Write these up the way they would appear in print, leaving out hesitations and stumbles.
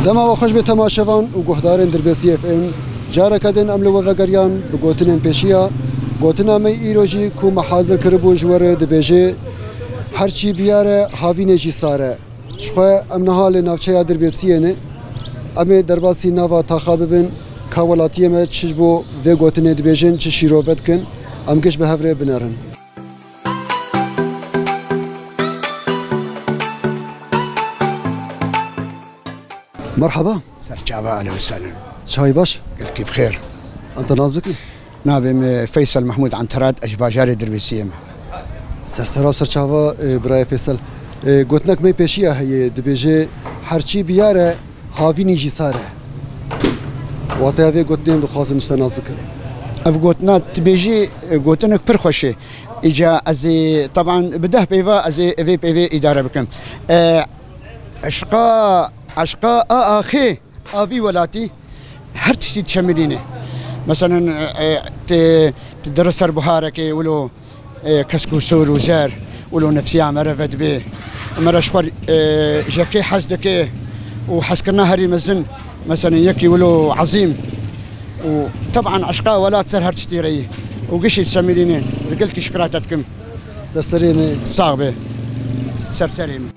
دما وخش به تماشاوان و گهدارن دربسی اف ام جارك دن املو وغريان بگوتنن پیشیا گوتنا می ایروجی کو محاضر کربو جوره دبیجه هرچی بیاره هاوینه جی ساره شخوا ام نهال نافچه دربسی نه ام درباسی نوا تاخاب بن کاولاتیه ما چجبو و گوتنه دبیجن چه شیروبت کن ام گش به هفره بنارن مرحبا سرچاوا اهلا وسهلا شاي باش قلت بخير انت ناز بك نابم فيصل محمود عنتراد اشباجاري دربسيم سرسرا و سرچاوا برای فیصل گوتنک می پیشیه هی دبیجه هرچی بیاره هاوینی جی ساره واتای وی گوتنیم دخواست نشته ناز بکن اف گوتنا تبيجي گوتنك برخوشي اجا از طبعا بده بيفا از في بي اداره بكم اشقاء اخي ابي ولاتي هر تشي تشمدينه مثلا تدرس بهارك ولو كسكوسور وزار ولو نفسي عمره فد به مره شخور جاكي حزدك وحسكرنا هري مزن مثلا يكي ولو عظيم وطبعا اشقاء ولا تصير هر تشتري وقش تشمدينه قلت شكراتكم سرسريمه صعبه سرسريمه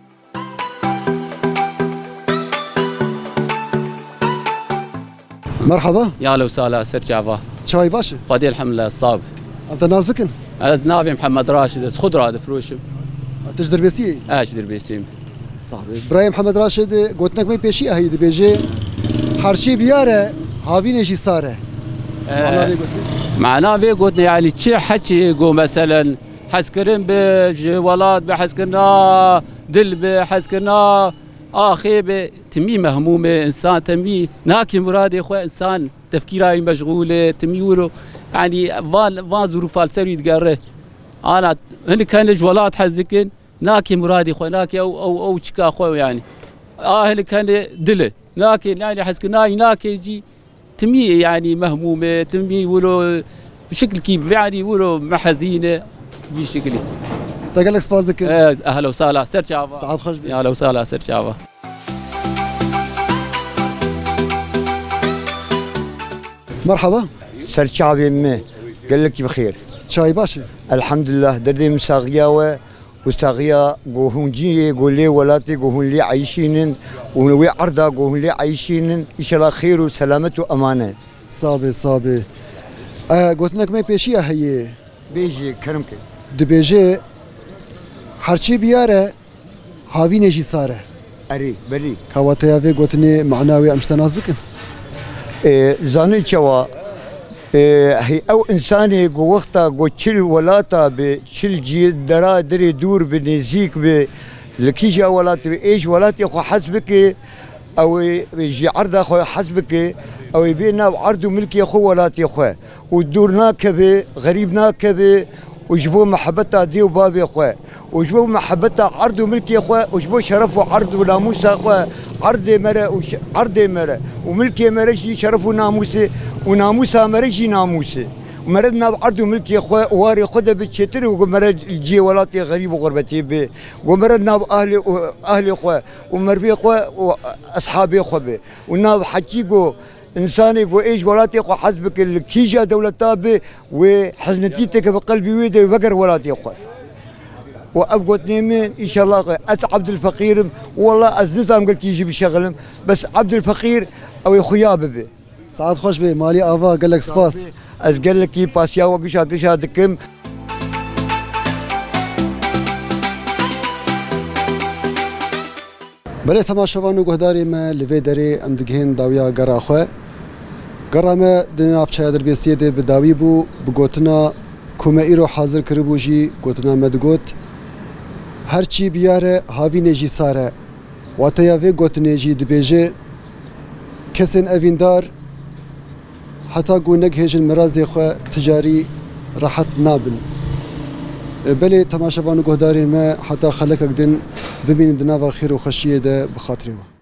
مرحبا يا هلا وسهلا سر جافا شاي باش قدير الحمد لله الصاب انت ناز بكن از نافي محمد راشد خضرة دفروشم تش دربسي اش دربيسيم صاحبي براي محمد راشد گوتنك می پیشیه هی دبیجه هرچی بیاره هاوینه جی ساره معناه في قلتنا يعني تشي حكي قو مثلا حسكرن بجوالات بحسكرنا دل بحسكرنا اخي تمي مهمومه انسان تمي ناكي مراد اخو انسان تفكيره مشغوله تمي ورو يعني فان ظروف السري تقره انا هني كان جوالات حزكن ناكي مرادي اخو ناكي او تشكا اخو يعني هني كان دله ناكي يعني حسكنا ناكي يجي تمي يعني مهمومه تمي ولو بشكل كيف يعني ولو محزينه بشكل قال لك سباز ذكر اهلا وسهلا سر جافا سعاد خوش بك يا اهلا وسهلا سر جافا مرحبا سرچاوي مي قال لك بخير شاي باش الحمد لله دردي مساغيا وساغيا قوهونجي قولي ولاتي قوهون لي عايشين ونوي عرضا قوهون لي عايشين ان شاء الله خير وسلامه وامانه صابي قلت لك ما بيشيا هي بيجي كرمك دبيجي هرچی بیاره هاوینه جی ساره اري بري كواتيا في قلتني معناوي امشتناز بكن زاني چوا هي او انساني قو وقتا قو تشل ولاتا بتشل جي درا دري دور بنزيك ب لكيجا ولات ايش ولاتي خو حسبك او يجي عرض اخو حسبك او يبينا عرض ملكي اخو ولاتي اخو ودورنا كبي غريبنا كبي وجبوا محبتها دي وبابي اخويا وجبوا محبتها عرض وملكي اخويا وجبوا شرف وعرض وناموس اخويا عرض مره وملكي مره شي شرف وناموسي وناموسها مره شي ناموسي ومردنا عرض وملكي اخويا واري خدها بالشتر ومرد جي ولاتي غريب وغربتي به ومردنا اهلي اخويا ومربي اخويا واصحابي اخويا وناب حكيكو انساني وايش ولاتي اخو حسبك الكيجا دولتها به وحزنتيتك بقلبي ويدي وبقر ولاتي اخو وابقوا اثنين ان شاء الله عبد الفقير والله النظام قلت يجي بشغلهم بس عبد الفقير او اخويا به سعاد خوش بي مالي افا قال لك سباس از قال لك باسيا وقشا دكم بله تماشاوان و گهداری ما لوی داری ام دگهین داویا گرا خو گرا ما دناف چای دربیسیه ده بداوی بو بگوتنا کومه ایرو حاضر کربو جی گوتنا مدگوت هرچی بیاره هاوینه جی ساره واتیا وی گوتنه جی دبیجه کسین اویندار حتی گونگ هیجن مرازی خو تجاری راحت نابن بله تماشاوان و گهداری ما حتی خلق اقدن ببین دناف خیر و خشیه ده بخاطره